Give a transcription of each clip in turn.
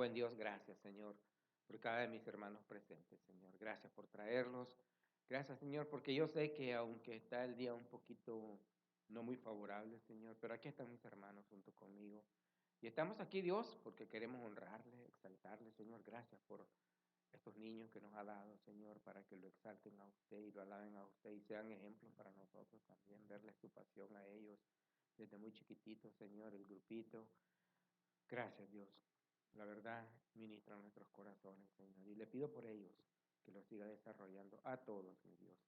buen Dios, gracias, Señor, por cada de mis hermanos presentes, Señor. Gracias por traerlos. Gracias, Señor, porque yo sé que aunque está el día un poquito no muy favorable, Señor, pero aquí están mis hermanos junto conmigo. Y estamos aquí, Dios, porque queremos honrarle, exaltarle, Señor. Gracias por estos niños que nos ha dado, Señor, para que lo exalten a usted y lo alaben a usted y sean ejemplos para nosotros también, verles tu pasión a ellos desde muy chiquititos, Señor, el grupito. Gracias, Dios. La verdad, ministra nuestros corazones, Señor. Y le pido por ellos que lo siga desarrollando a todos, mi Dios.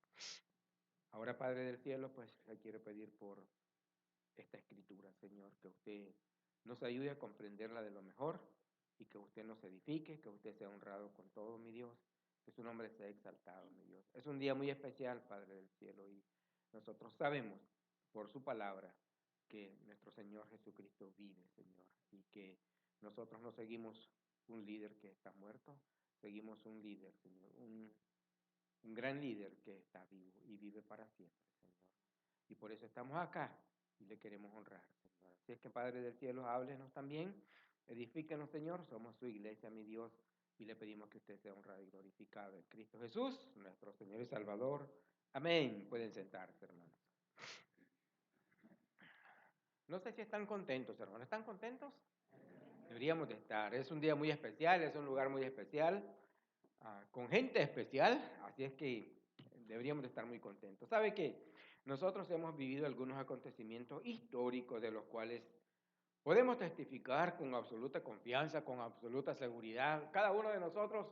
Ahora, Padre del cielo, pues le quiero pedir por esta escritura, Señor, que usted nos ayude a comprenderla de lo mejor y que usted nos edifique, que usted sea honrado con todo, mi Dios, que su nombre sea exaltado, mi Dios. Es un día muy especial, Padre del cielo, y nosotros sabemos por su palabra que nuestro Señor Jesucristo vive, Señor, y que nosotros no seguimos un líder que está muerto, seguimos un líder, Señor, un gran líder que está vivo y vive para siempre, Señor. Y por eso estamos acá y le queremos honrar, Señor. Así es que, Padre del cielo, háblenos también, edifíquenos, Señor, somos su iglesia, mi Dios, y le pedimos que usted sea honrado y glorificado en Cristo Jesús, nuestro Señor y Salvador. Amén. Pueden sentarse, hermanos. No sé si están contentos, hermanos. ¿Están contentos? Deberíamos de estar. Es un día muy especial, es un lugar muy especial, con gente especial, así es que deberíamos de estar muy contentos. ¿Sabe qué? Nosotros hemos vivido algunos acontecimientos históricos de los cuales podemos testificar con absoluta confianza, con absoluta seguridad. Cada uno de nosotros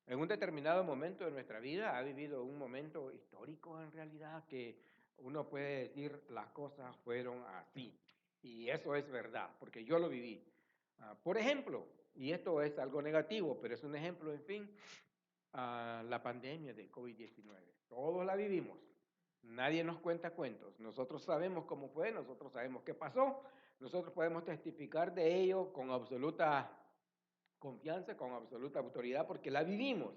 en un determinado momento de nuestra vida ha vivido un momento histórico en realidad que uno puede decir las cosas fueron así. Y eso es verdad, porque yo lo viví. Por ejemplo, y esto es algo negativo, pero es un ejemplo, en fin, la pandemia de COVID-19. Todos la vivimos. Nadie nos cuenta cuentos. Nosotros sabemos cómo fue, nosotros sabemos qué pasó, nosotros podemos testificar de ello con absoluta confianza, con absoluta autoridad, porque la vivimos.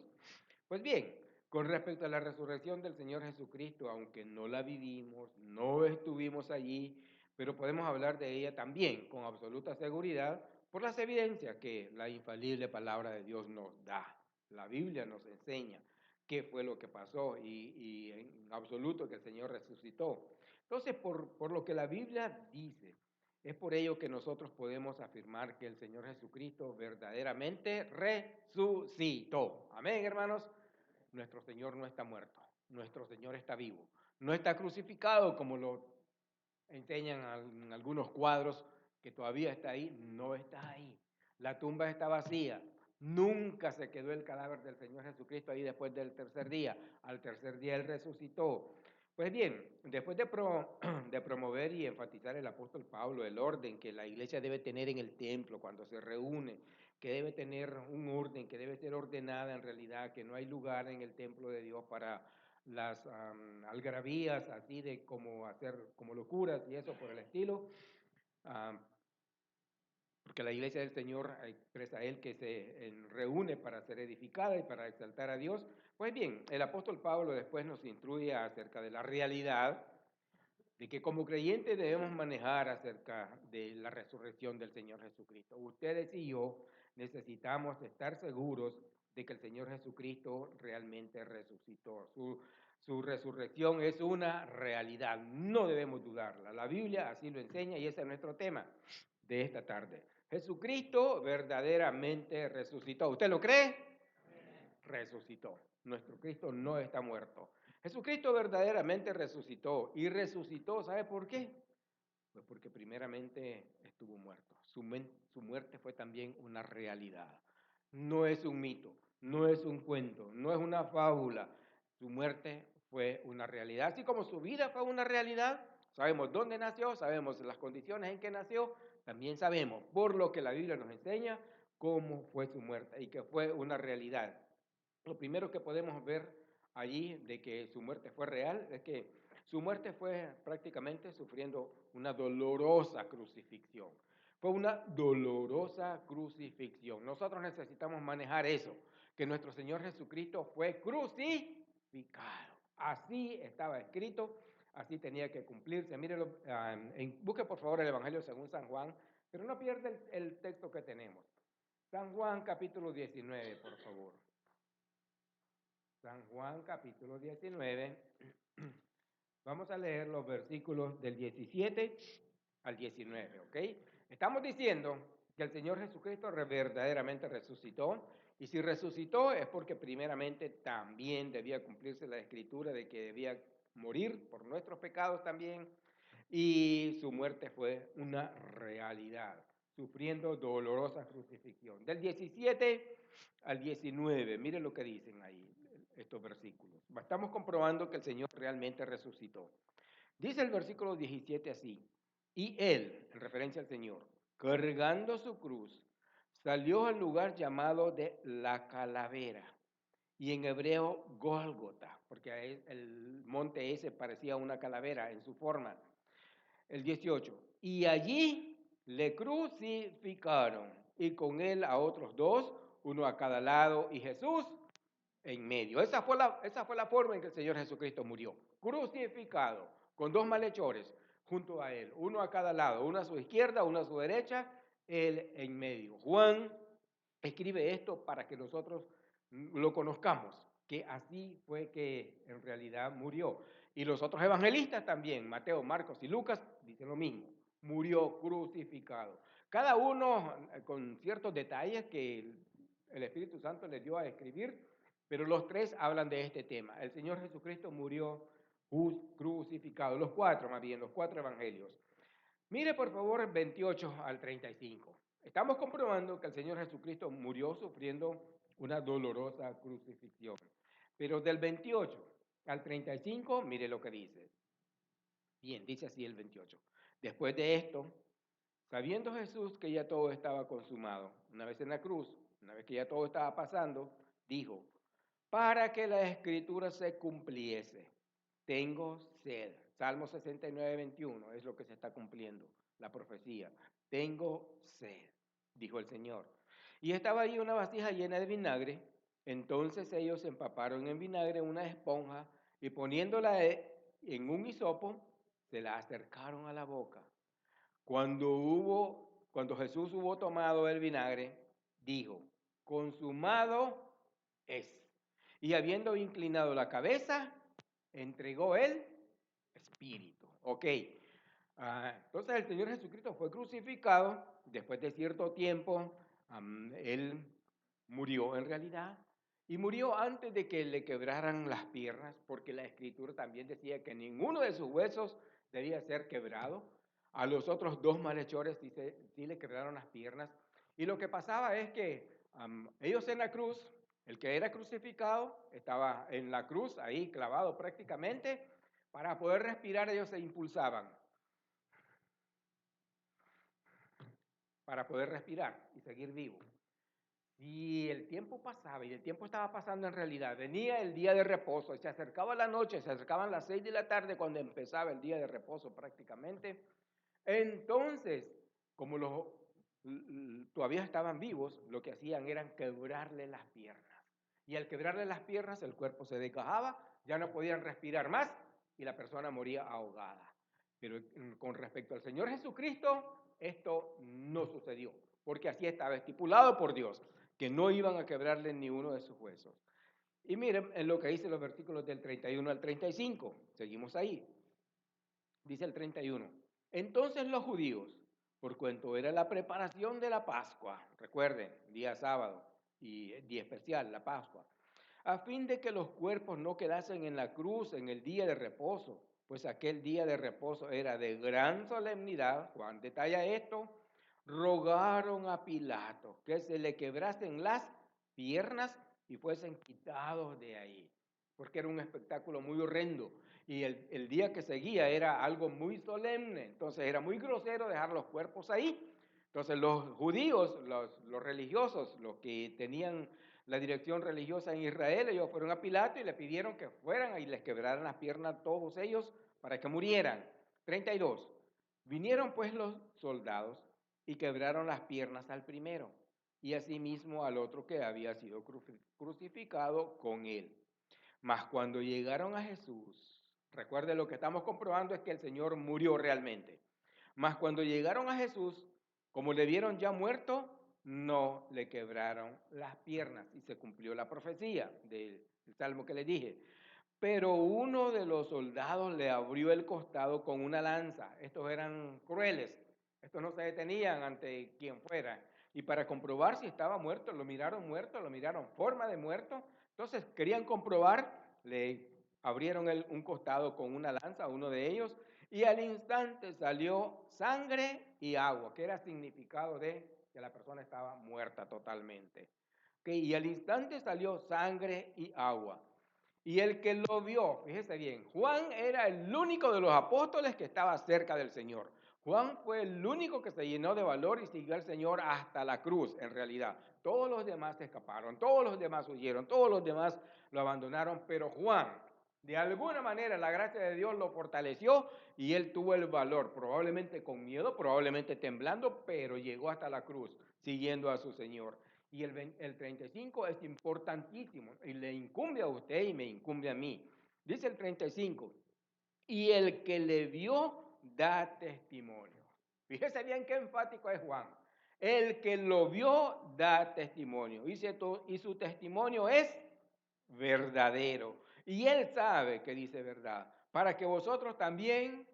Pues bien, con respecto a la resurrección del Señor Jesucristo, aunque no la vivimos, no estuvimos allí, pero podemos hablar de ella también con absoluta seguridad por las evidencias que la infalible palabra de Dios nos da. La Biblia nos enseña qué fue lo que pasó y en absoluto que el Señor resucitó. Entonces, por lo que la Biblia dice, es por ello que nosotros podemos afirmar que el Señor Jesucristo verdaderamente resucitó. Amén, hermanos. Nuestro Señor no está muerto, nuestro Señor está vivo. No está crucificado como lo enseñan en algunos cuadros que todavía está ahí, no está ahí. La tumba está vacía. Nunca se quedó el cadáver del Señor Jesucristo ahí después del tercer día. Al tercer día Él resucitó. Pues bien, después de promover y enfatizar el apóstol Pablo el orden que la iglesia debe tener en el templo cuando se reúne, que debe tener un orden, que debe ser ordenada en realidad, que no hay lugar en el templo de Dios para las algarabías, así de como hacer como locuras y eso por el estilo, um, porque la iglesia del Señor expresa a Él que se reúne para ser edificada y para exaltar a Dios. Pues bien, el apóstol Pablo después nos instruye acerca de la realidad de que como creyentes debemos manejar acerca de la resurrección del Señor Jesucristo. Ustedes y yo necesitamos estar seguros de que el Señor Jesucristo realmente resucitó. Su resurrección es una realidad, no debemos dudarla. La Biblia así lo enseña y ese es nuestro tema de esta tarde. Jesucristo verdaderamente resucitó. ¿Usted lo cree? Resucitó. Nuestro Cristo no está muerto. Jesucristo verdaderamente resucitó y resucitó, ¿sabe por qué? Pues porque primeramente estuvo muerto. Su muerte fue también una realidad. No es un mito, no es un cuento, no es una fábula. Su muerte fue una realidad. Así como su vida fue una realidad, sabemos dónde nació, sabemos las condiciones en que nació, también sabemos, por lo que la Biblia nos enseña, cómo fue su muerte y que fue una realidad. Lo primero que podemos ver allí de que su muerte fue real es que su muerte fue prácticamente sufriendo una dolorosa crucifixión. Fue una dolorosa crucifixión. Nosotros necesitamos manejar eso, que nuestro Señor Jesucristo fue crucificado. Así estaba escrito, así tenía que cumplirse. Mírelo, busque por favor el Evangelio según San Juan, pero no pierda el texto que tenemos. San Juan capítulo 19, por favor. San Juan capítulo 19. Vamos a leer los versículos del 17 al 19, ¿ok? Estamos diciendo que el Señor Jesucristo verdaderamente resucitó, y si resucitó es porque primeramente también debía cumplirse la escritura de que debía morir por nuestros pecados también, y su muerte fue una realidad, sufriendo dolorosa crucifixión. Del 17 al 19, miren lo que dicen ahí estos versículos. Estamos comprobando que el Señor realmente resucitó. Dice el versículo 17 así: y él, en referencia al Señor, cargando su cruz, salió al lugar llamado de la calavera, y en hebreo Gólgota, porque el monte ese parecía una calavera en su forma. El 18, y allí le crucificaron, y con él a otros dos, uno a cada lado, y Jesús en medio. Esa fue la forma en que el Señor Jesucristo murió, crucificado, con dos malhechores junto a él, uno a cada lado, uno a su izquierda, uno a su derecha, él en medio. Juan escribe esto para que nosotros lo conozcamos, que así fue que en realidad murió. Y los otros evangelistas también, Mateo, Marcos y Lucas, dicen lo mismo, murió crucificado. Cada uno con ciertos detalles que el Espíritu Santo les dio a escribir, pero los tres hablan de este tema. El Señor Jesucristo murió crucificado, los cuatro más bien, los cuatro evangelios. Mire por favor 28 al 35. Estamos comprobando que el Señor Jesucristo murió sufriendo una dolorosa crucifixión. Pero del 28 al 35, mire lo que dice. Bien, dice así el 28. Después de esto, sabiendo Jesús que ya todo estaba consumado, una vez en la cruz, una vez que ya todo estaba pasando, dijo: para que la escritura se cumpliese, tengo sed. Salmo 69, 21 es lo que se está cumpliendo, la profecía. Tengo sed, dijo el Señor. Y estaba ahí una vasija llena de vinagre. Entonces ellos empaparon en vinagre una esponja y poniéndola en un hisopo, se la acercaron a la boca. Cuando Jesús hubo tomado el vinagre, dijo: consumado es. Y habiendo inclinado la cabeza, entregó el espíritu. Ok. Entonces el Señor Jesucristo fue crucificado. Después de cierto tiempo, él murió en realidad. Y murió antes de que le quebraran las piernas, porque la Escritura también decía que ninguno de sus huesos debía ser quebrado. A los otros dos malhechores sí le quebraron las piernas. Y lo que pasaba es que ellos en la cruz, el que era crucificado estaba en la cruz, ahí clavado prácticamente. Para poder respirar ellos se impulsaban para poder respirar y seguir vivo. Y el tiempo pasaba, y el tiempo estaba pasando en realidad. Venía el día de reposo, y se acercaba la noche, se acercaban las 6 de la tarde cuando empezaba el día de reposo prácticamente. Entonces, como todavía estaban vivos, lo que hacían eran quebrarle las piernas. Y al quebrarle las piernas, el cuerpo se desgajaba, ya no podían respirar más y la persona moría ahogada. Pero con respecto al Señor Jesucristo, esto no sucedió, porque así estaba estipulado por Dios, que no iban a quebrarle ni uno de sus huesos. Y miren en lo que dice los versículos del 31 al 35. Seguimos ahí. Dice el 31. Entonces los judíos, por cuanto era la preparación de la Pascua, recuerden, día sábado y día especial, la Pascua, a fin de que los cuerpos no quedasen en la cruz en el día de reposo, pues aquel día de reposo era de gran solemnidad. Juan detalla esto: rogaron a Pilato que se le quebrasen las piernas y fuesen quitados de ahí, porque era un espectáculo muy horrendo. Y el día que seguía era algo muy solemne, entonces era muy grosero dejar los cuerpos ahí. Entonces los judíos, los religiosos, los que tenían la dirección religiosa en Israel, ellos fueron a Pilato y le pidieron que fueran y les quebraran las piernas a todos ellos para que murieran. 32. Vinieron pues los soldados y quebraron las piernas al primero y asimismo al otro que había sido crucificado con él. Mas cuando llegaron a Jesús, recuerde, lo que estamos comprobando es que el Señor murió realmente. Mas cuando llegaron a Jesús, como le vieron ya muerto, no le quebraron las piernas y se cumplió la profecía del salmo que le dije. Pero uno de los soldados le abrió el costado con una lanza. Estos eran crueles. Estos no se detenían ante quien fuera. Y para comprobar si estaba muerto, lo miraron forma de muerto. Entonces querían comprobar, le abrieron un costado con una lanza a uno de ellos y al instante salió sangre y agua, que era significado de que la persona estaba muerta totalmente. Y al instante salió sangre y agua. Y el que lo vio, fíjese bien, Juan era el único de los apóstoles que estaba cerca del Señor. Juan fue el único que se llenó de valor y siguió al Señor hasta la cruz, en realidad. Todos los demás se escaparon, todos los demás huyeron, todos los demás lo abandonaron, pero Juan, de alguna manera, la gracia de Dios lo fortaleció y él tuvo el valor, probablemente con miedo, probablemente temblando, pero llegó hasta la cruz, siguiendo a su Señor. Y el 35 es importantísimo y le incumbe a usted y me incumbe a mí. Dice el 35, y el que le vio da testimonio. Fíjese bien qué enfático es Juan. El que lo vio da testimonio. Y su testimonio es verdadero. Y él sabe que dice verdad, para que vosotros también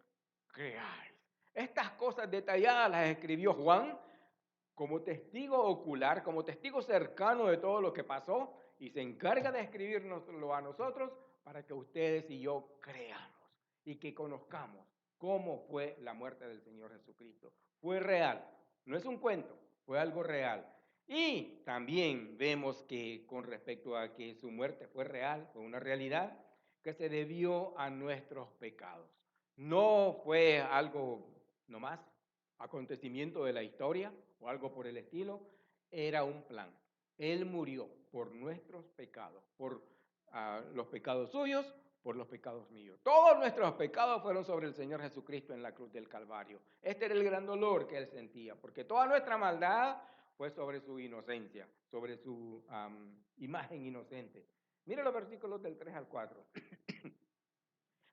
creáis. Estas cosas detalladas las escribió Juan como testigo ocular, como testigo cercano de todo lo que pasó, y se encarga de escribirnoslo a nosotros para que ustedes y yo creamos y que conozcamos cómo fue la muerte del Señor Jesucristo. Fue real, no es un cuento, fue algo real. Y también vemos que con respecto a que su muerte fue real, fue una realidad, que se debió a nuestros pecados. No fue algo nomás acontecimiento de la historia o algo por el estilo, era un plan. Él murió por nuestros pecados, por los pecados suyos, por los pecados míos. Todos nuestros pecados fueron sobre el Señor Jesucristo en la cruz del Calvario. Este era el gran dolor que él sentía, porque toda nuestra maldad fue sobre su inocencia, sobre su imagen inocente. Mira los versículos del 3 al 4.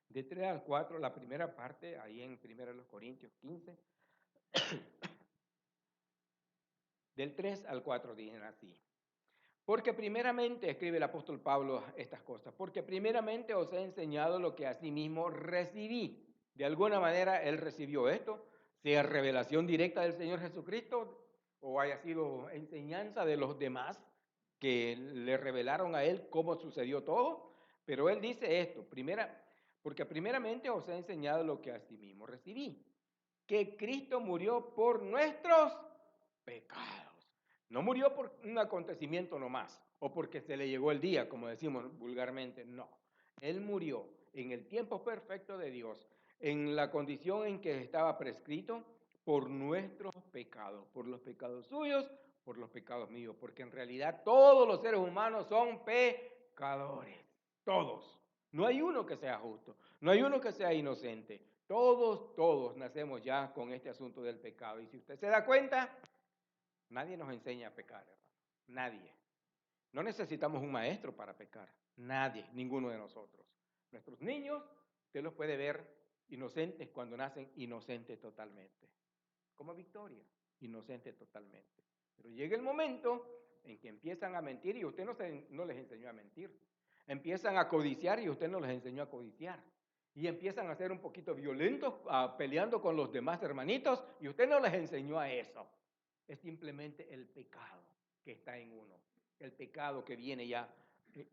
De 3 al 4, la primera parte, ahí en 1 Corintios 15, del 3 al 4 dicen así. Porque primeramente, escribe el apóstol Pablo estas cosas, porque primeramente os he enseñado lo que asimismo recibí. De alguna manera él recibió esto, sea revelación directa del Señor Jesucristo o haya sido enseñanza de los demás que le revelaron a él cómo sucedió todo. Pero él dice esto, porque primeramente os he enseñado lo que asimismo recibí, que Cristo murió por nuestros pecados. No murió por un acontecimiento nomás, o porque se le llegó el día, como decimos vulgarmente, no. Él murió en el tiempo perfecto de Dios, en la condición en que estaba prescrito por nuestros pecados, por los pecados suyos, por los pecados míos, porque en realidad todos los seres humanos son pecadores, todos. No hay uno que sea justo, no hay uno que sea inocente. Todos nacemos ya con este asunto del pecado. Y si usted se da cuenta, nadie nos enseña a pecar, hermano. Nadie. No necesitamos un maestro para pecar. Nadie, ninguno de nosotros. Nuestros niños, usted los puede ver inocentes cuando nacen inocentes totalmente. Como Victoria, inocente totalmente. Pero llega el momento en que empiezan a mentir y usted no les enseñó a mentir. Empiezan a codiciar y usted no les enseñó a codiciar. Y empiezan a ser un poquito violentos, peleando con los demás hermanitos y usted no les enseñó a eso. Es simplemente el pecado que está en uno, el pecado que viene ya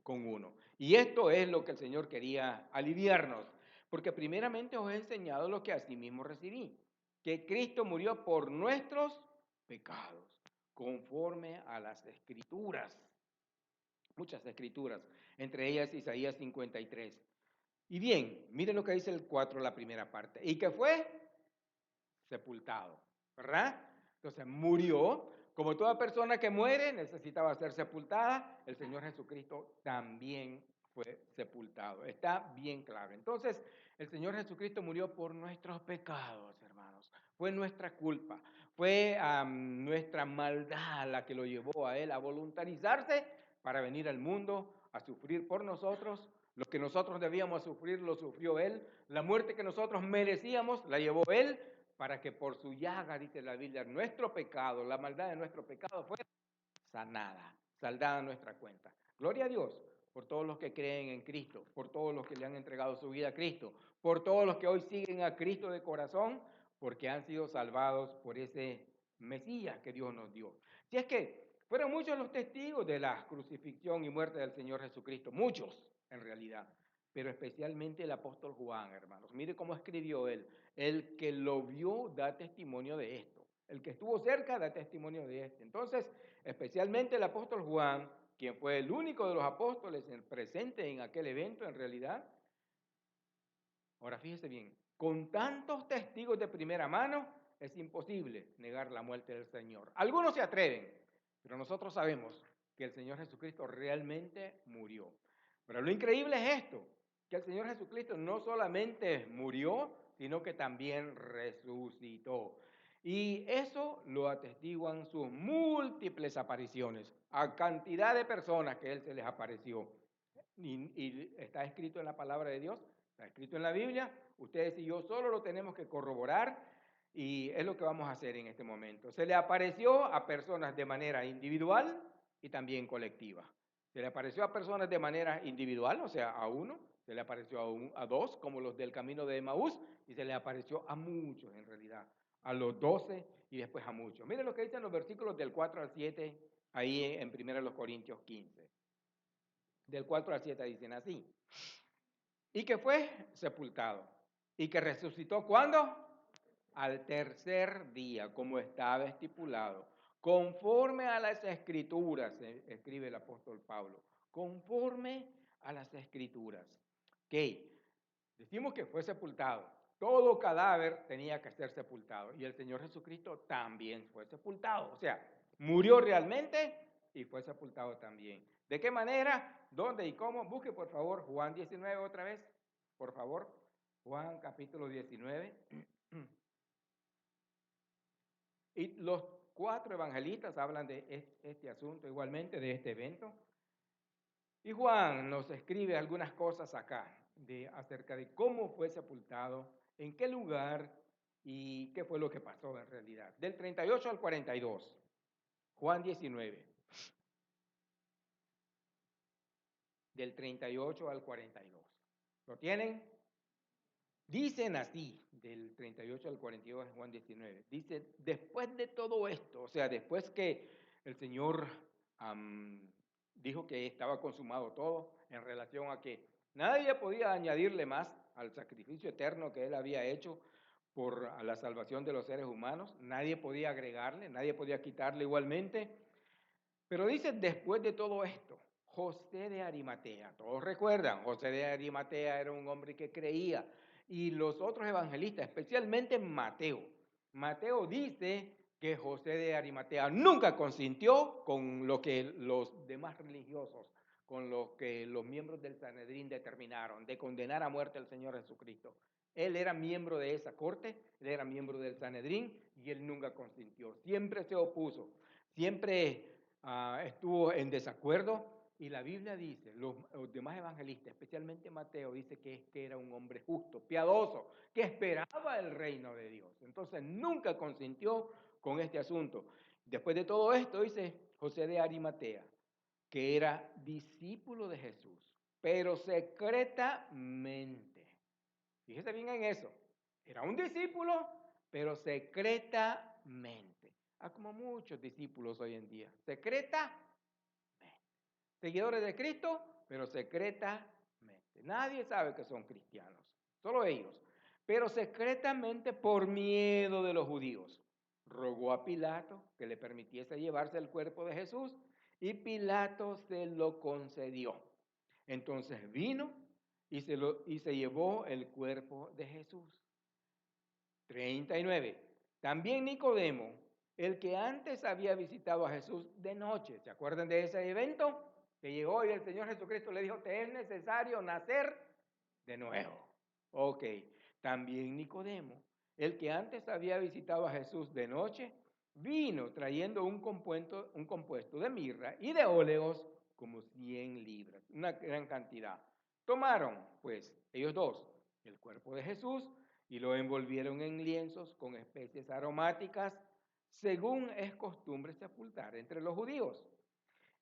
con uno. Y esto es lo que el Señor quería aliviarnos, porque primeramente os he enseñado lo que asimismo recibí, que Cristo murió por nuestros pecados, conforme a las Escrituras, muchas Escrituras, entre ellas Isaías 53. Y bien, miren lo que dice el 4, la primera parte, y que fue sepultado, ¿verdad? Entonces murió, como toda persona que muere necesitaba ser sepultada, el Señor Jesucristo también fue sepultado. Está bien claro. Entonces, el Señor Jesucristo murió por nuestros pecados, hermanos. Fue nuestra culpa, fue nuestra maldad la que lo llevó a Él a voluntarizarse para venir al mundo a sufrir por nosotros. Lo que nosotros debíamos sufrir lo sufrió Él. La muerte que nosotros merecíamos la llevó Él para que por su llaga, dice la Biblia, nuestro pecado, la maldad de nuestro pecado fue sanada, saldada a nuestra cuenta. Gloria a Dios por todos los que creen en Cristo, por todos los que le han entregado su vida a Cristo, por todos los que hoy siguen a Cristo de corazón, porque han sido salvados por ese Mesías que Dios nos dio. Si es que fueron muchos los testigos de la crucifixión y muerte del Señor Jesucristo, muchos en realidad, pero especialmente el apóstol Juan, hermanos. Mire cómo escribió él. El que lo vio da testimonio de esto. El que estuvo cerca da testimonio de esto. Entonces, especialmente el apóstol Juan, quien fue el único de los apóstoles presente en aquel evento en realidad. Ahora fíjese bien, con tantos testigos de primera mano es imposible negar la muerte del Señor. Algunos se atreven, pero nosotros sabemos que el Señor Jesucristo realmente murió. Pero lo increíble es esto, que el Señor Jesucristo no solamente murió, sino que también resucitó. Y eso lo atestiguan sus múltiples apariciones, a cantidad de personas que Él se les apareció. Y está escrito en la palabra de Dios, está escrito en la Biblia, ustedes y yo solo lo tenemos que corroborar y es lo que vamos a hacer en este momento. Se le apareció a personas de manera individual y también colectiva. Se le apareció a personas de manera individual, o sea, a uno, se le apareció a dos, como los del camino de Emaús, y se le apareció a muchos en realidad, a los 12 y después a muchos. Miren lo que dicen los versículos del 4 al 7, ahí en 1 Corintios 15. Del 4 al 7 dicen así. Y que fue sepultado. Y que resucitó, ¿cuándo? Al tercer día, como estaba estipulado. Conforme a las escrituras, escribe el apóstol Pablo. Conforme a las escrituras. ¿Qué? Decimos que fue sepultado. Todo cadáver tenía que ser sepultado. Y el Señor Jesucristo también fue sepultado. O sea, murió realmente y fue sepultado también. ¿De qué manera? ¿Dónde y cómo? Busque por favor Juan 19 otra vez. Por favor. Juan capítulo 19. Y los 4 evangelistas hablan de este asunto igualmente, de este evento. Y Juan nos escribe algunas cosas acá acerca de cómo fue sepultado, en qué lugar y qué fue lo que pasó en realidad. Del 38 al 42, Juan 19. Del 38 al 42. ¿Lo tienen? Dicen así, del 38 al 42 en Juan 19. Dice, después de todo esto, o sea, después que el Señor dijo que estaba consumado todo en relación a que nadie podía añadirle más al sacrificio eterno que Él había hecho por la salvación de los seres humanos, nadie podía agregarle, nadie podía quitarle igualmente. Pero dice, después de todo esto, José de Arimatea, todos recuerdan, José de Arimatea era un hombre que creía, y los otros evangelistas, especialmente Mateo. Mateo dice que José de Arimatea nunca consintió con lo que los demás religiosos, con lo que los miembros del Sanedrín determinaron, de condenar a muerte al Señor Jesucristo. Él era miembro de esa corte, él era miembro del Sanedrín y él nunca consintió, siempre se opuso, siempre estuvo en desacuerdo. Y la Biblia dice, los demás evangelistas, especialmente Mateo, dice que este era un hombre justo, piadoso, que esperaba el reino de Dios. Entonces nunca consintió con este asunto. Después de todo esto, dice José de Arimatea, que era discípulo de Jesús, pero secretamente. Fíjese bien en eso. Era un discípulo, pero secretamente. Como muchos discípulos hoy en día. Secretamente. Seguidores de Cristo, pero secretamente. Nadie sabe que son cristianos, solo ellos. Pero secretamente por miedo de los judíos. Rogó a Pilato que le permitiese llevarse el cuerpo de Jesús y Pilato se lo concedió. Entonces vino y se llevó el cuerpo de Jesús. 39. También Nicodemo, el que antes había visitado a Jesús de noche. ¿Se acuerdan de ese evento? Que llegó y el Señor Jesucristo le dijo, te es necesario nacer de nuevo. Ok. También Nicodemo, el que antes había visitado a Jesús de noche, vino trayendo un compuesto de mirra y de óleos como 100 libras, una gran cantidad. Tomaron, pues, ellos dos, el cuerpo de Jesús y lo envolvieron en lienzos con especies aromáticas, según es costumbre sepultar entre los judíos.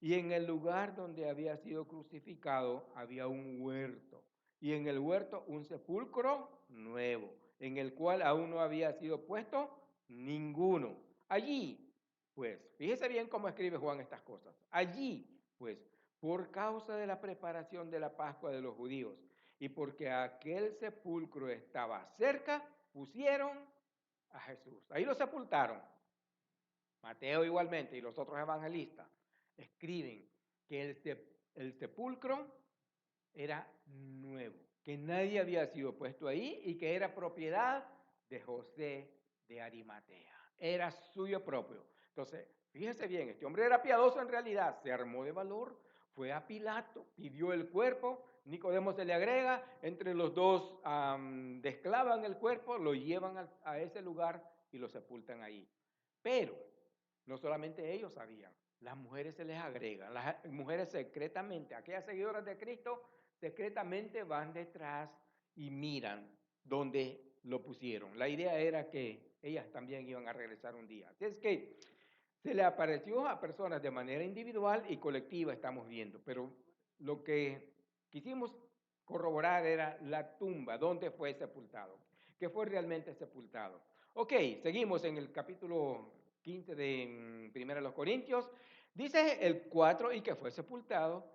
Y en el lugar donde había sido crucificado había un huerto, y en el huerto un sepulcro nuevo, en el cual aún no había sido puesto ninguno. Allí, pues, fíjese bien cómo escribe Juan estas cosas. Allí, pues, por causa de la preparación de la Pascua de los judíos, y porque aquel sepulcro estaba cerca, pusieron a Jesús. Ahí lo sepultaron. Mateo igualmente y los otros evangelistas escriben que el sepulcro era nuevo, que nadie había sido puesto ahí y que era propiedad de José de Arimatea. Era suyo propio. Entonces, fíjese bien, este hombre era piadoso en realidad, se armó de valor, fue a Pilato, pidió el cuerpo, Nicodemo se le agrega, entre los dos desclavan el cuerpo, lo llevan a ese lugar y lo sepultan ahí. Pero no solamente ellos sabían, las mujeres se les agregan, las mujeres secretamente, aquellas seguidoras de Cristo, secretamente van detrás y miran dónde lo pusieron. La idea era que ellas también iban a regresar un día. Así es que se le apareció a personas de manera individual y colectiva, estamos viendo, pero lo que quisimos corroborar era la tumba, dónde fue sepultado, que fue realmente sepultado. Ok, seguimos en el capítulo 15 de Primera de los Corintios. Dice el 4, y que fue sepultado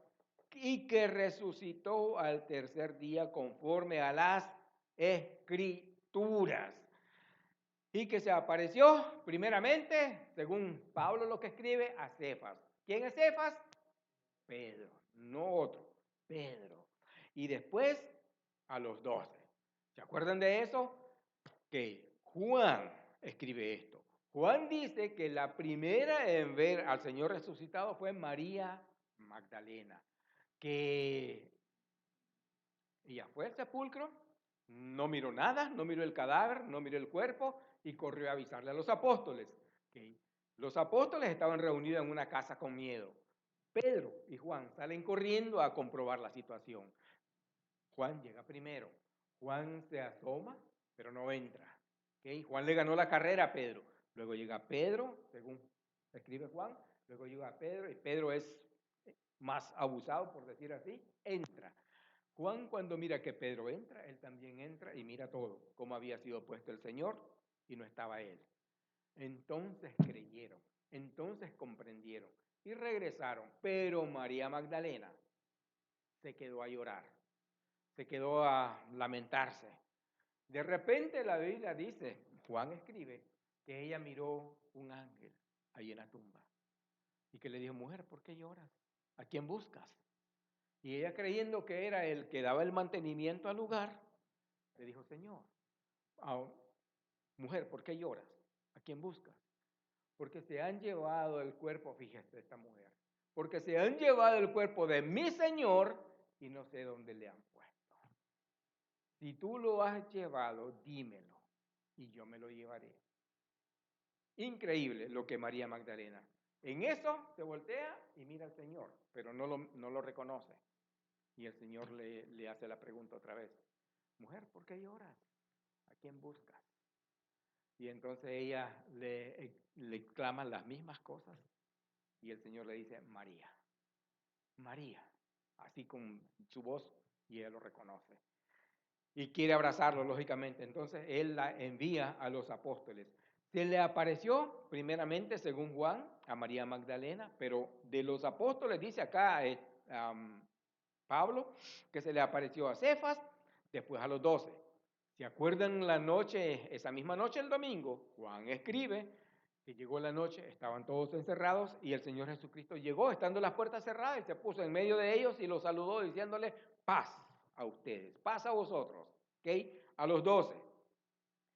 y que resucitó al tercer día conforme a las escrituras. Y que se apareció primeramente, según Pablo lo que escribe, a Cefas. ¿Quién es Cefas? Pedro, no otro, Pedro. Y después a los 12. ¿Se acuerdan de eso? Que Juan escribe esto. Juan dice que la primera en ver al Señor resucitado fue María Magdalena, que ella fue al sepulcro, no miró nada, no miró el cadáver, no miró el cuerpo y corrió a avisarle a los apóstoles. Que los apóstoles estaban reunidos en una casa con miedo. Pedro y Juan salen corriendo a comprobar la situación. Juan llega primero. Juan se asoma, pero no entra. ¿Okay? Juan le ganó la carrera a Pedro. Luego llega Pedro, según escribe Juan. Luego llega Pedro y Pedro es más abusado, por decir así, entra. Juan cuando mira que Pedro entra, él también entra y mira todo, cómo había sido puesto el Señor y no estaba él. Entonces creyeron, entonces comprendieron y regresaron. Pero María Magdalena se quedó a llorar, se quedó a lamentarse. De repente la Biblia dice, Juan escribe, que ella miró un ángel ahí en la tumba y que le dijo, mujer, ¿por qué lloras? ¿A quién buscas? Y ella creyendo que era el que daba el mantenimiento al lugar, le dijo, Señor, mujer, ¿por qué lloras? ¿A quién buscas? Porque se han llevado el cuerpo, fíjese esta mujer, porque se han llevado el cuerpo de mi Señor y no sé dónde le han puesto. Si tú lo has llevado, dímelo y yo me lo llevaré. Increíble lo que María Magdalena. En eso se voltea y mira al Señor, pero no lo reconoce. Y el Señor le hace la pregunta otra vez. Mujer, ¿por qué lloras? ¿A quién buscas? Y entonces ella le clama las mismas cosas y el Señor le dice, María, María, así con su voz y ella lo reconoce. Y quiere abrazarlo, lógicamente. Entonces él la envía a los apóstoles. Se le apareció primeramente, según Juan, a María Magdalena, pero de los apóstoles dice acá Pablo que se le apareció a Cefas, después a los 12. ¿Se acuerdan la noche, esa misma noche el domingo? Juan escribe que llegó la noche, estaban todos encerrados y el Señor Jesucristo llegó estando las puertas cerradas y se puso en medio de ellos y los saludó diciéndole paz a ustedes, paz a vosotros. ¿Okay? A los 12.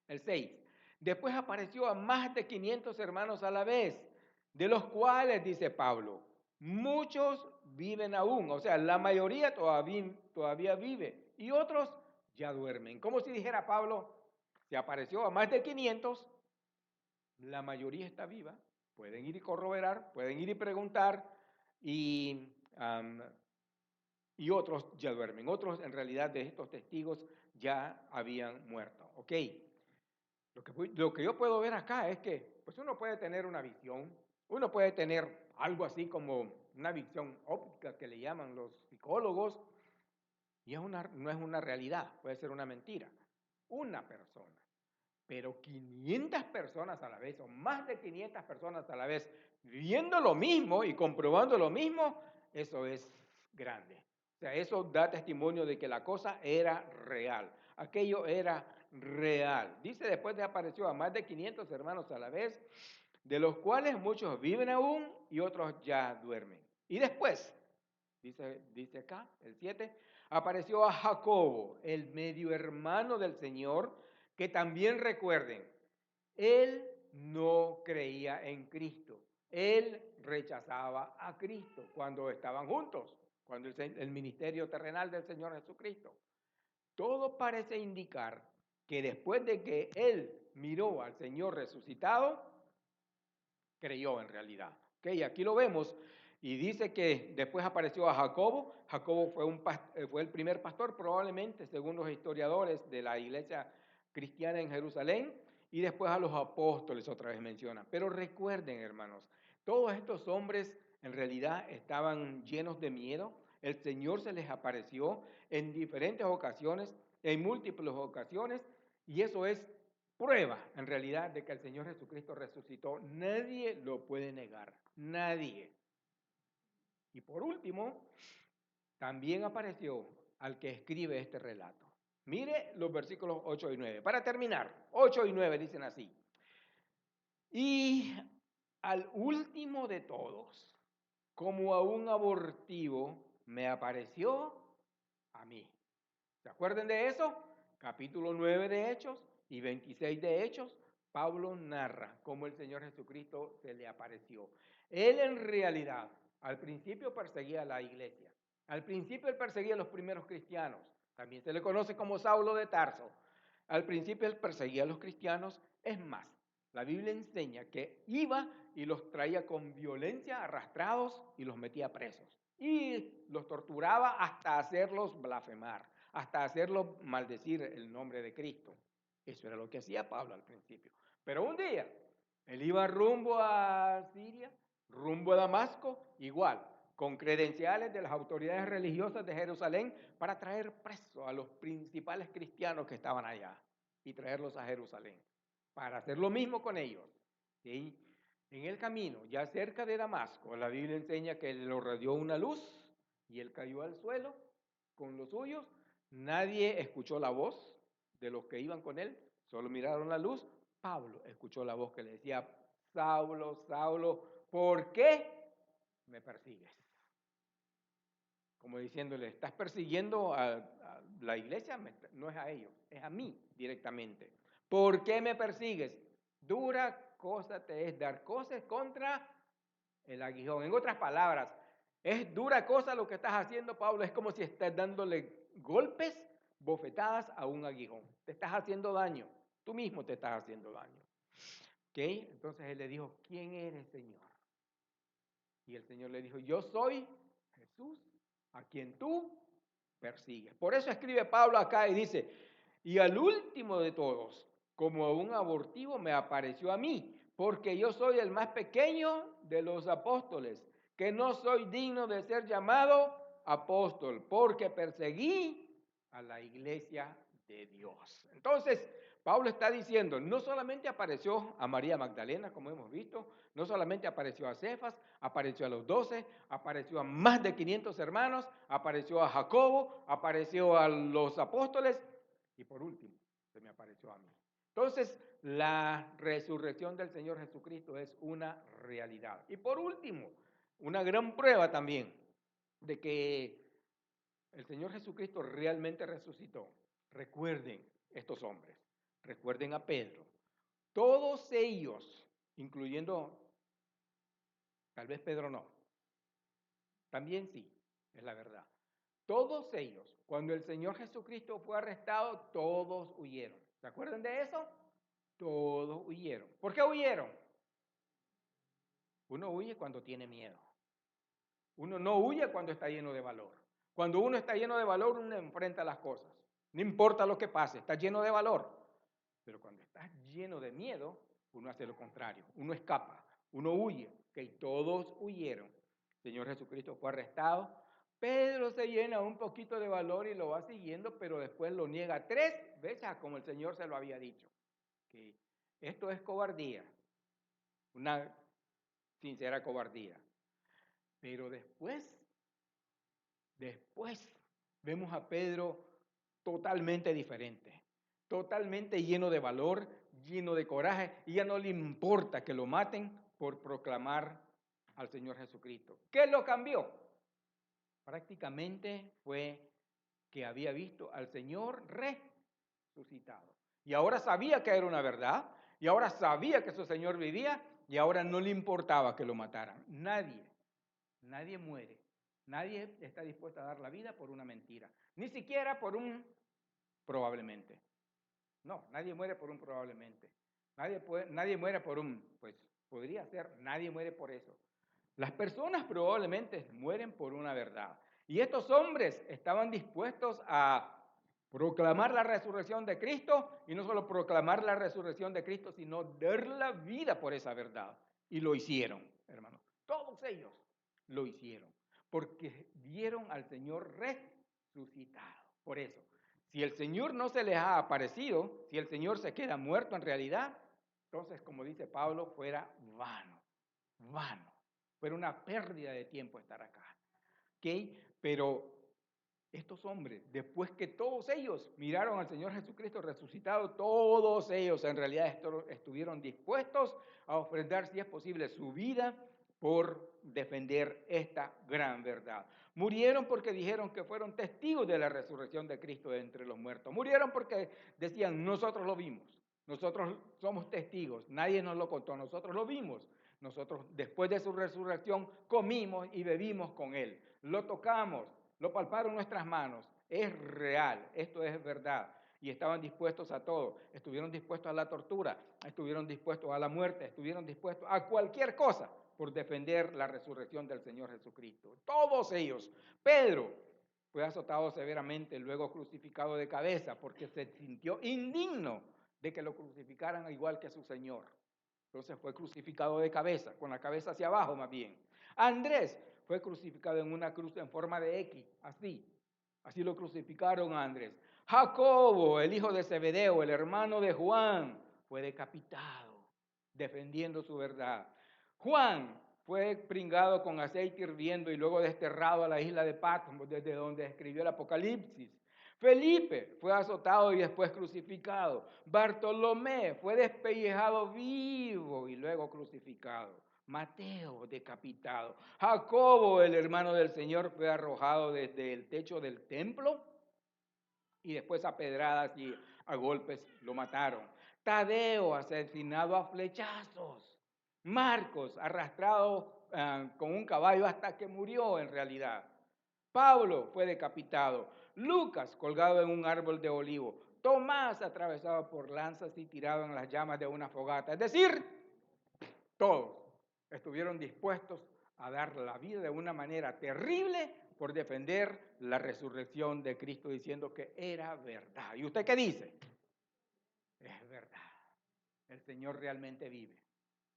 El 6. Después apareció a más de 500 hermanos a la vez, de los cuales, dice Pablo, muchos viven aún, o sea, la mayoría todavía vive y otros ya duermen. Como si dijera Pablo, se apareció a más de 500, la mayoría está viva, pueden ir y corroborar, pueden ir y preguntar y y otros ya duermen. Otros, en realidad, de estos testigos ya habían muerto. ¿Ok? Lo que yo puedo ver acá es que pues uno puede tener una visión, uno puede tener algo así como una visión óptica que le llaman los psicólogos, y no es una realidad, puede ser una mentira. Una persona. Pero 500 personas a la vez, o más de 500 personas a la vez, viendo lo mismo y comprobando lo mismo, eso es grande. O sea, eso da testimonio de que la cosa era real. Aquello era real. Dice, después de apareció a más de 500 hermanos a la vez, de los cuales muchos viven aún y otros ya duermen. Y después, dice acá, el 7, apareció a Jacobo, el medio hermano del Señor, que también recuerden, él no creía en Cristo. Él rechazaba a Cristo cuando estaban juntos, cuando el ministerio terrenal del Señor Jesucristo. Todo parece indicar que después de que él miró al Señor resucitado, creyó en realidad. ¿Okay? Aquí lo vemos y dice que después apareció a Jacobo. Jacobo fue el primer pastor probablemente, según los historiadores de la iglesia cristiana en Jerusalén, y después a los apóstoles otra vez menciona. Pero recuerden, hermanos, todos estos hombres en realidad estaban llenos de miedo. El Señor se les apareció en diferentes ocasiones, en múltiples ocasiones, y eso es prueba en realidad de que el Señor Jesucristo resucitó. Nadie lo puede negar, nadie. Y por último, también apareció al que escribe este relato. Mire los versículos 8 y 9. Para terminar, 8 y 9 dicen así. Y al último de todos, como a un abortivo, me apareció a mí. ¿Se acuerdan de eso? Capítulo 9 de Hechos y 26 de Hechos, Pablo narra cómo el Señor Jesucristo se le apareció. Él en realidad, al principio perseguía a la iglesia. Al principio él perseguía a los primeros cristianos. También se le conoce como Saulo de Tarso. Al principio él perseguía a los cristianos. Es más, la Biblia enseña que iba y los traía con violencia arrastrados y los metía presos. Y los torturaba hasta hacerlos blasfemar, hasta hacerlos maldecir el nombre de Cristo. Eso era lo que hacía Pablo al principio. Pero un día, él iba rumbo a Siria, rumbo a Damasco, igual, con credenciales de las autoridades religiosas de Jerusalén para traer presos a los principales cristianos que estaban allá y traerlos a Jerusalén, para hacer lo mismo con ellos. ¿Sí? En el camino, ya cerca de Damasco, la Biblia enseña que lo rodeó una luz y él cayó al suelo con los suyos. Nadie escuchó la voz de los que iban con él, solo miraron la luz. Pablo escuchó la voz que le decía, Saulo, Saulo, ¿por qué me persigues? Como diciéndole, estás persiguiendo a la iglesia, no es a ellos, es a mí directamente. ¿Por qué me persigues? Dura cosa te es dar cosas contra el aguijón. En otras palabras, es dura cosa lo que estás haciendo, Pablo. Es como si estás dándole golpes, bofetadas a un aguijón. Te estás haciendo daño. Tú mismo te estás haciendo daño. ¿Ok? Entonces él le dijo, ¿quién eres, Señor? Y el Señor le dijo, yo soy Jesús, a quien tú persigues. Por eso escribe Pablo acá y dice, y al último de todos, como un abortivo me apareció a mí, porque yo soy el más pequeño de los apóstoles, que no soy digno de ser llamado apóstol, porque perseguí a la iglesia de Dios. Entonces, Pablo está diciendo, no solamente apareció a María Magdalena, como hemos visto, no solamente apareció a Cefas, apareció a los 12, apareció a más de 500 hermanos, apareció a Jacobo, apareció a los apóstoles y por último, se me apareció a mí. Entonces, la resurrección del Señor Jesucristo es una realidad. Y por último, una gran prueba también de que el Señor Jesucristo realmente resucitó. Recuerden estos hombres, recuerden a Pedro. Todos ellos, incluyendo, tal vez Pedro no, también sí, es la verdad. Todos ellos, cuando el Señor Jesucristo fue arrestado, todos huyeron. ¿Se acuerdan de eso? Todos huyeron. ¿Por qué huyeron? Uno huye cuando tiene miedo. Uno no huye cuando está lleno de valor. Cuando uno está lleno de valor, uno enfrenta las cosas. No importa lo que pase, está lleno de valor. Pero cuando estás lleno de miedo, uno hace lo contrario. Uno escapa, uno huye. Que todos huyeron. El Señor Jesucristo fue arrestado. Pedro se llena un poquito de valor y lo va siguiendo, pero después lo niega 3 veces, como el Señor se lo había dicho. Que esto es cobardía, una sincera cobardía. Pero después vemos a Pedro totalmente diferente, totalmente lleno de valor, lleno de coraje, y ya no le importa que lo maten por proclamar al Señor Jesucristo. ¿Qué lo cambió? Prácticamente fue que había visto al Señor resucitado. Y ahora sabía que era una verdad, y ahora sabía que su Señor vivía, y ahora no le importaba que lo mataran. Nadie muere. Nadie está dispuesto a dar la vida por una mentira. Ni siquiera por un probablemente. No, nadie muere por un probablemente. Nadie muere por un, pues podría ser, nadie muere por eso. Las personas probablemente mueren por una verdad. Y estos hombres estaban dispuestos a proclamar la resurrección de Cristo, y no solo proclamar la resurrección de Cristo, sino dar la vida por esa verdad. Y lo hicieron, hermanos. Todos ellos lo hicieron, porque vieron al Señor resucitado. Por eso, si el Señor no se les ha aparecido, si el Señor se queda muerto en realidad, entonces, como dice Pablo, fuera vano. Fuera una pérdida de tiempo estar acá. ¿Ok? Pero estos hombres, después que todos ellos miraron al Señor Jesucristo resucitado, todos ellos en realidad estuvieron dispuestos a ofrendar, si es posible, su vida por defender esta gran verdad. Murieron porque dijeron que fueron testigos de la resurrección de Cristo de entre los muertos. Murieron porque decían, nosotros lo vimos, nosotros somos testigos, nadie nos lo contó, nosotros lo vimos. Nosotros después de su resurrección comimos y bebimos con Él, lo tocamos, lo palparon nuestras manos. Es real, esto es verdad. Y estaban dispuestos a todo. Estuvieron dispuestos a la tortura, estuvieron dispuestos a la muerte, estuvieron dispuestos a cualquier cosa por defender la resurrección del Señor Jesucristo. Todos ellos. Pedro fue azotado severamente, luego crucificado de cabeza, porque se sintió indigno de que lo crucificaran igual que a su Señor. Entonces fue crucificado de cabeza, con la cabeza hacia abajo más bien. Andrés fue crucificado en una cruz en forma de X, así lo crucificaron a Andrés. Jacobo, el hijo de Zebedeo, el hermano de Juan, fue decapitado, defendiendo su verdad. Juan fue pringado con aceite hirviendo y luego desterrado a la isla de Patmos, desde donde escribió el Apocalipsis. Felipe fue azotado y después crucificado. Bartolomé fue despellejado vivo y luego crucificado. Mateo decapitado. Jacobo, el hermano del Señor, fue arrojado desde el techo del templo y después a pedradas y a golpes lo mataron. Tadeo asesinado a flechazos. Marcos arrastrado con un caballo hasta que murió en realidad. Pablo fue decapitado. Lucas colgado en un árbol de olivo. Tomás atravesado por lanzas y tirado en las llamas de una fogata. Es decir, todos estuvieron dispuestos a dar la vida de una manera terrible por defender la resurrección de Cristo, diciendo que era verdad. ¿Y usted qué dice? Es verdad. El Señor realmente vive.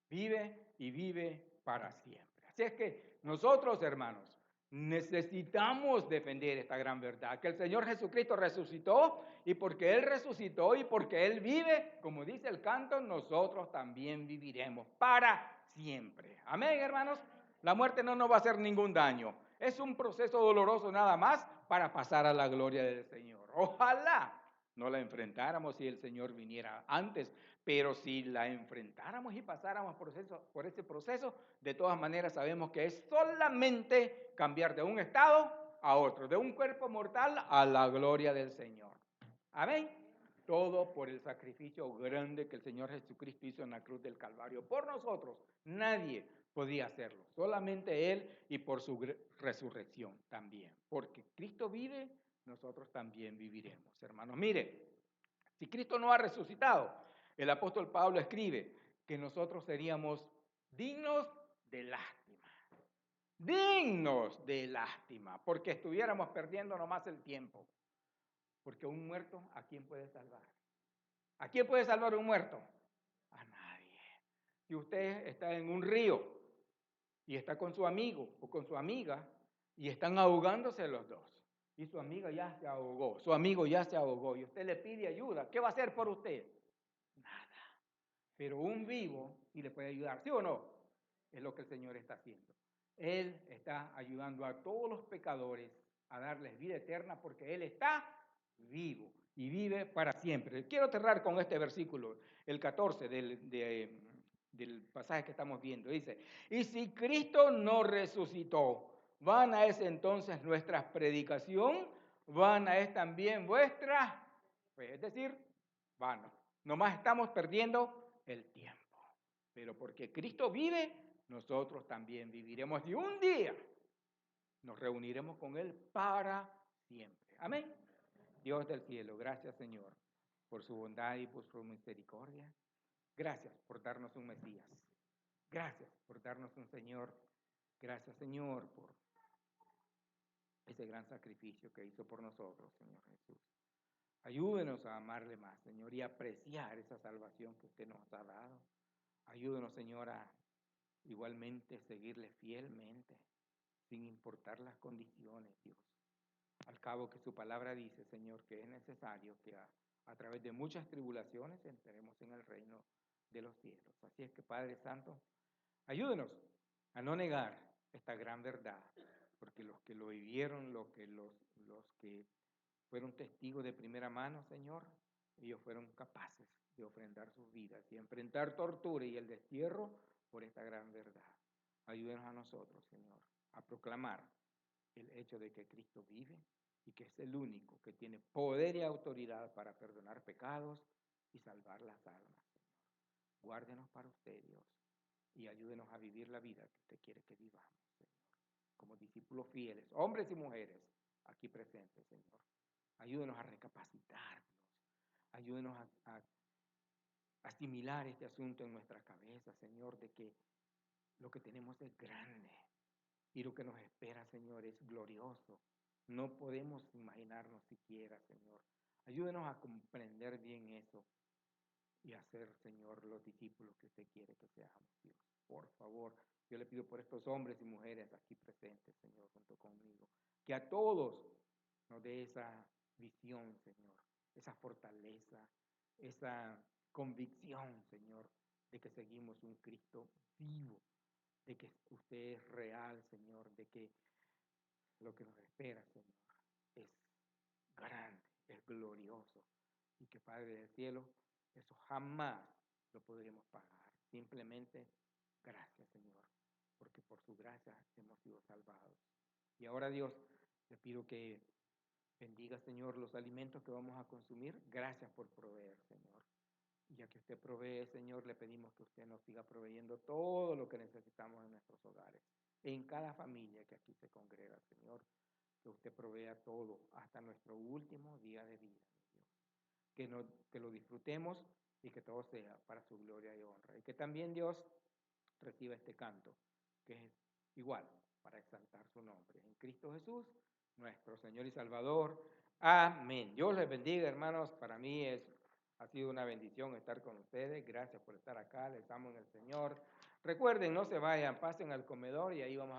Vive y vive para siempre. Así es que nosotros, hermanos, necesitamos defender esta gran verdad, que el Señor Jesucristo resucitó, y porque Él resucitó y porque Él vive, como dice el canto, nosotros también viviremos para siempre. Amén, hermanos. La muerte no nos va a hacer ningún daño. Es un proceso doloroso nada más para pasar a la gloria del Señor. Ojalá no la enfrentáramos si el Señor viniera antes, pero si la enfrentáramos y pasáramos por ese proceso, de todas maneras sabemos que es solamente cambiar de un estado a otro, de un cuerpo mortal a la gloria del Señor. Amén. Todo por el sacrificio grande que el Señor Jesucristo hizo en la cruz del Calvario. Por nosotros, nadie podía hacerlo, solamente Él, y por su resurrección también. Porque Cristo vive, nosotros también viviremos. Hermanos, mire, si Cristo no ha resucitado, el apóstol Pablo escribe que nosotros seríamos dignos de lástima. dignos de lástima, porque estuviéramos perdiendo nomás el tiempo. Porque un muerto, ¿a quién puede salvar? ¿A quién puede salvar un muerto? A nadie. Si usted está en un río y está con su amigo o con su amiga y están ahogándose los dos, y su amiga ya se ahogó, su amigo ya se ahogó, y usted le pide ayuda, ¿qué va a hacer por usted? Nada. Pero un vivo sí le puede ayudar, ¿sí o no? Es lo que el Señor está haciendo. Él está ayudando a todos los pecadores a darles vida eterna porque Él está vivo y vive para siempre. Quiero cerrar con este versículo, el 14 del pasaje que estamos viendo. Dice, y si Cristo no resucitó, vana es entonces nuestra predicación, vana es también vuestra fe. Es decir, vano. Nomás estamos perdiendo el tiempo. Pero porque Cristo vive, nosotros también viviremos. Y un día nos reuniremos con Él para siempre. Amén. Dios del cielo, gracias Señor por su bondad y por su misericordia. Gracias por darnos un Mesías. Gracias por darnos un Señor. Gracias Señor por ese gran sacrificio que hizo por nosotros, Señor Jesús. Ayúdenos a amarle más, Señor, y apreciar esa salvación que usted nos ha dado. Ayúdenos, Señor, a igualmente seguirle fielmente, sin importar las condiciones, Dios. Al cabo que su palabra dice, Señor, que es necesario que a través de muchas tribulaciones entremos en el reino de los cielos. Así es que, Padre Santo, ayúdenos a no negar esta gran verdad, porque los que lo vivieron, los que fueron testigos de primera mano, Señor, ellos fueron capaces de ofrendar sus vidas y enfrentar tortura y el destierro por esta gran verdad. Ayúdenos a nosotros, Señor, a proclamar el hecho de que Cristo vive y que es el único que tiene poder y autoridad para perdonar pecados y salvar las almas, Señor. Guárdenos para usted, Dios, y ayúdenos a vivir la vida que usted quiere que vivamos, Señor, como discípulos fieles, hombres y mujeres aquí presentes, Señor. Ayúdenos a recapacitarnos, ayúdenos a asimilar este asunto en nuestra cabeza, Señor, de que lo que tenemos es grande y lo que nos espera, Señor, es glorioso. No podemos imaginarnos siquiera, Señor. Ayúdenos a comprender bien eso y a ser, Señor, los discípulos que usted quiere que seamos, Dios. Por favor, yo le pido por estos hombres y mujeres aquí presentes, Señor, junto conmigo, que a todos nos dé esa visión, Señor, esa fortaleza, esa convicción, Señor, de que seguimos un Cristo vivo, de que usted es real, Señor, de que lo que nos espera, Señor, es grande, es glorioso, y que Padre del cielo, eso jamás lo podremos pagar. Simplemente, gracias, Señor, porque por su gracia hemos sido salvados. Y ahora, Dios, le pido que bendiga, Señor, los alimentos que vamos a consumir. Gracias por proveer, Señor. Y ya que usted provee, Señor, le pedimos que usted nos siga proveyendo todo lo que necesitamos en nuestros hogares, en cada familia que aquí se congrega, Señor, que usted provea todo hasta nuestro último día de vida, Dios. Que lo disfrutemos y que todo sea para su gloria y honra. Y que también Dios reciba este canto, que es igual para exaltar su nombre. En Cristo Jesús, nuestro Señor y Salvador. Amén. Dios les bendiga, hermanos. Para mí ha sido una bendición estar con ustedes. Gracias por estar acá. Les amo en el Señor. Recuerden, no se vayan, pasen al comedor y ahí vamos a